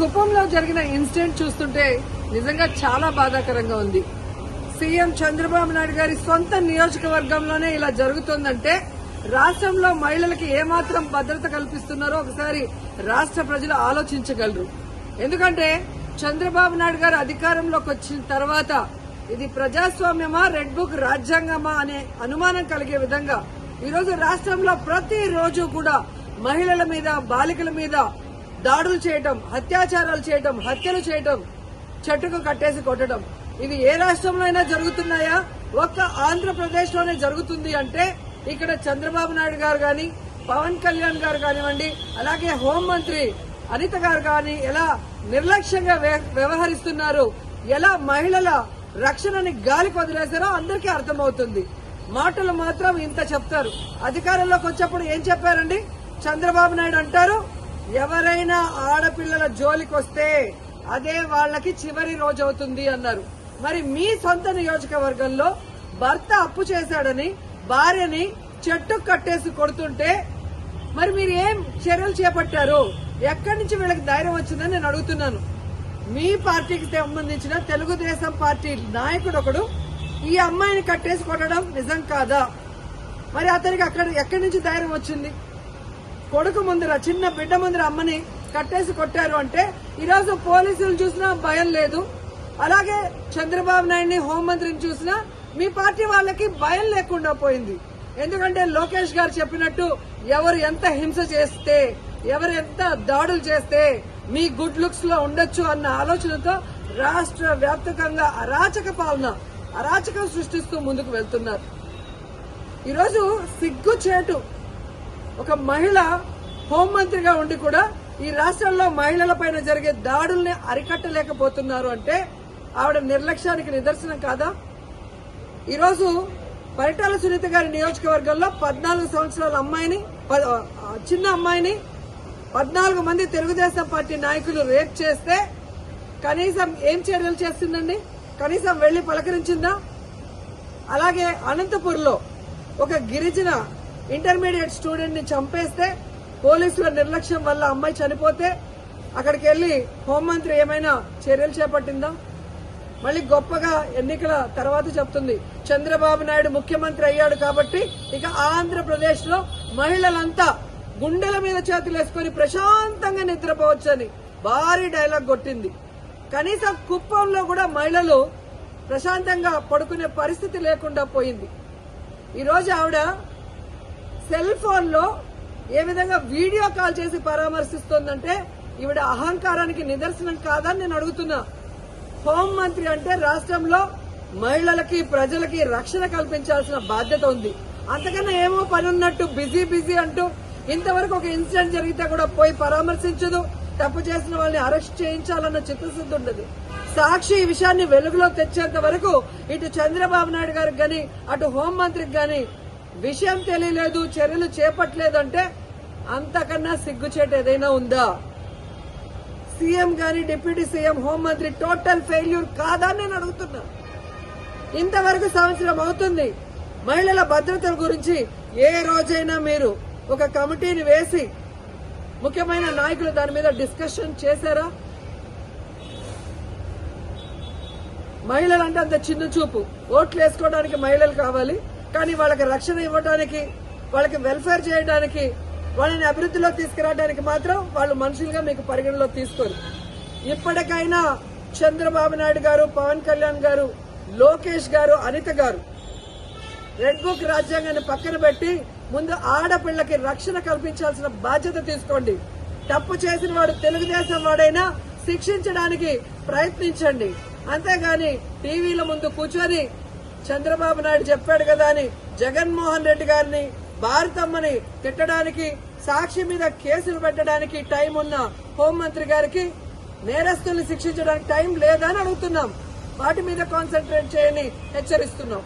కుప్పంలో జరిగిన ఇన్సిడెంట్ చూస్తుంటే నిజంగా చాలా బాధాకరంగా ఉంది. సీఎం చంద్రబాబు నాయుడు గారి సొంత నియోజకవర్గంలోనే ఇలా జరుగుతోందంటే రాష్ట్రంలో మహిళలకి ఏమాత్రం భద్రత కల్పిస్తున్నారో ఒకసారి రాష్ట్ర ప్రజలు ఆలోచించగలరు. ఎందుకంటే చంద్రబాబు నాయుడు గారు అధికారంలోకి వచ్చిన తర్వాత ఇది ప్రజాస్వామ్యమా, రెడ్ బుక్ రాజ్యాంగమా అనే అనుమానం కలిగే విధంగా ఈరోజు రాష్ట్రంలో ప్రతిరోజు కూడా మహిళల మీద, బాలికల మీద దాడులు చేయటం, అత్యాచారాలు చేయటం, హత్యలు చేయటం, చెట్టుకు కట్టేసి కొట్టడం, ఇవి ఏ రాష్ట్రంలో అయినా జరుగుతున్నాయా? ఒక్క ఆంధ్రప్రదేశ్ లోనే జరుగుతుంది అంటే ఇక్కడ చంద్రబాబు నాయుడు గారు గాని, పవన్ కళ్యాణ్ గారు కానివ్వండి, అలాగే హోంమంత్రి అనిత గారు గాని ఎలా నిర్లక్ష్యంగా వ్యవహరిస్తున్నారు, ఎలా మహిళల రక్షణని గాలికి వదిలేశారో అందరికీ అర్థమవుతుంది. మాటలు మాత్రం ఇంత చెప్తారు, అధికారంలోకి వచ్చేప్పుడు ఏం చెప్పారండి? చంద్రబాబు నాయుడు అంటారు, ఎవరైనా ఆడపిల్లల జోలికి వస్తే అదే వాళ్ళకి చివరి రోజు అవుతుంది అన్నారు. మరి మీ సొంత నియోజకవర్గంలో భర్త అప్పు చేశాడని భార్యని చెట్టు కట్టేసి కొడుతుంటే మరి మీరు ఏం చర్యలు చేపట్టారు? ఎక్కడి నుంచి వీళ్ళకి ధైర్యం వచ్చిందని నేను అడుగుతున్నాను. మీ పార్టీకి సంబంధించిన తెలుగుదేశం పార్టీ నాయకుడు ఒకడు ఈ అమ్మాయిని కట్టేసి కొట్టడం నిజం కాదా? మరి అతనికి ఎక్కడి నుంచి ధైర్యం వచ్చింది? కొడుకు ముందర, చిన్న బిడ్డ ముందర అమ్మని కట్టేసి కొట్టారు అంటే ఈరోజు పోలీసులు చూసినా భయం లేదు. అలాగే చంద్రబాబు నాయుడిని, హోంమంత్రిని చూసినా మీ పార్టీ వాళ్ళకి భయం లేకుండా పోయింది. ఎందుకంటే లోకేష్ గారు చెప్పినట్టు ఎవరు ఎంత హింస చేస్తే, ఎవరు ఎంత దాడులు చేస్తే మీ గుడ్ లుక్స్ లో ఉండొచ్చు అన్న ఆలోచనతో రాష్ట్ర వ్యాప్తంగా అరాచక పాలన, అరాచకం సృష్టిస్తూ ముందుకు వెళ్తున్నారు. ఈరోజు సిగ్గుచేటు ఒక మహిళ హోంమంత్రిగా ఉండి కూడా ఈ రాష్ట్రంలో మహిళల పైన జరిగే దాడుల్ని అరికట్టలేకపోతున్నారు అంటే ఆవిడ నిర్లక్ష్యానికి నిదర్శనం కాదా? ఈరోజు పరిటాల సునీత గారి నియోజకవర్గంలో 14 సంవత్సరాల అమ్మాయిని, చిన్న అమ్మాయిని 14 మంది తెలుగుదేశం పార్టీ నాయకులు రేప్ చేస్తే కనీసం ఏం చర్యలు చేస్తుందండి? కనీసం వెళ్లి పలకరించిందా? అలాగే అనంతపూర్లో ఒక గిరిజన ఇంటర్మీడియట్ స్టూడెంట్ ని చంపేస్తే పోలీసుల నిర్లక్ష్యం వల్ల అమ్మాయి చనిపోతే అక్కడికి వెళ్లి హోంమంత్రి ఏమైనా చర్యలు చేపట్టిందా? మళ్ళీ గొప్పగా ఎన్నికల తర్వాత చెప్తుంది చంద్రబాబు నాయుడు ముఖ్యమంత్రి అయ్యాడు కాబట్టి ఇక ఆంధ్రప్రదేశ్ లో మహిళలంతా గుండెల మీద చేతులేసుకుని ప్రశాంతంగా నిద్రపోవచ్చని భారీ డైలాగ్ కొట్టింది. కనీసం కుప్పంలో కూడా మహిళలు ప్రశాంతంగా పడుకునే పరిస్థితి లేకుండా పోయింది. ఈరోజు ఆవిడ సెల్ ఫోన్ లో ఏ విధంగా వీడియో కాల్ చేసి పరామర్శిస్తోందంటే ఈవిడ అహంకారానికి నిదర్శనం కాదని నేను అడుగుతున్నా. హోంమంత్రి అంటే రాష్ట్రంలో మహిళలకి, ప్రజలకి రక్షణ కల్పించాల్సిన బాధ్యత ఉంది. అంతకన్నా ఏమో పని ఉన్నట్టు బిజీ అంటూ ఇంతవరకు ఒక ఇన్సిడెంట్ జరిగితే కూడా పోయి పరామర్శించదు. తప్పు చేసిన వాళ్ళని అరెస్ట్ చేయించాలన్న చిత్తశుద్ధి ఉండదు. సాక్షి ఈ విషయాన్ని వెలుగులో తెచ్చేంత వరకు ఇటు చంద్రబాబు నాయుడు గారికి గాని, అటు హోంమంత్రికి గాని విషయం తెలియలేదు, చర్యలు చేపట్టలేదంటే అంతకన్నా సిగ్గుచేటు ఏదైనా ఉందా? సీఎం గాని, డిప్యూటీ సీఎం, హోంమంత్రి టోటల్ ఫెయిల్యూర్ కాదా నేను అడుగుతున్నా. ఇంతవరకు సంవత్సరం అవుతుంది. మహిళల భద్రత గురించి ఏ రోజైనా మీరు ఒక కమిటీని వేసి ముఖ్యమైన నాయకులు దాని మీద డిస్కషన్ చేశారా? మహిళలంటే అంత చిన్న చూపు. ఓట్లు వేసుకోవడానికి మహిళలు కావాలి, కానీ వాళ్ళకి రక్షణ ఇవ్వడానికి, వాళ్ళకి వెల్ఫేర్ చేయడానికి, వాళ్ళని అభివృద్ధిలో తీసుకురావడానికి మాత్రం వాళ్ళు మనుషులుగా మీకు పరిగణలో తీసుకోరు. ఇప్పటికైనా చంద్రబాబు నాయుడు గారు, పవన్ కళ్యాణ్ గారు, లోకేష్ గారు, అనిత గారు రెడ్ బుక్ రాజ్యాంగాన్ని పక్కన పెట్టి ముందు ఆడపిల్లకి రక్షణ కల్పించాల్సిన బాధ్యత తీసుకోండి. తప్పు చేసిన వాడు తెలుగుదేశం వాడైనా శిక్షించడానికి ప్రయత్నించండి. అంతేగాని టీవీల ముందు కూర్చొని చంద్రబాబు నాయుడు చెప్పాడు కదా అని జగన్మోహన్ రెడ్డి గారిని, భారతమ్మని తిట్టడానికి, సాక్షి మీద కేసులు పెట్టడానికి టైం ఉన్న హోంమంత్రి గారికి నేరస్తుల్ని శిక్షించడానికి టైం లేదని అడుగుతున్నాం. వాటి మీద కాన్సన్ట్రేట్ చేయని హెచ్చరిస్తున్నాం.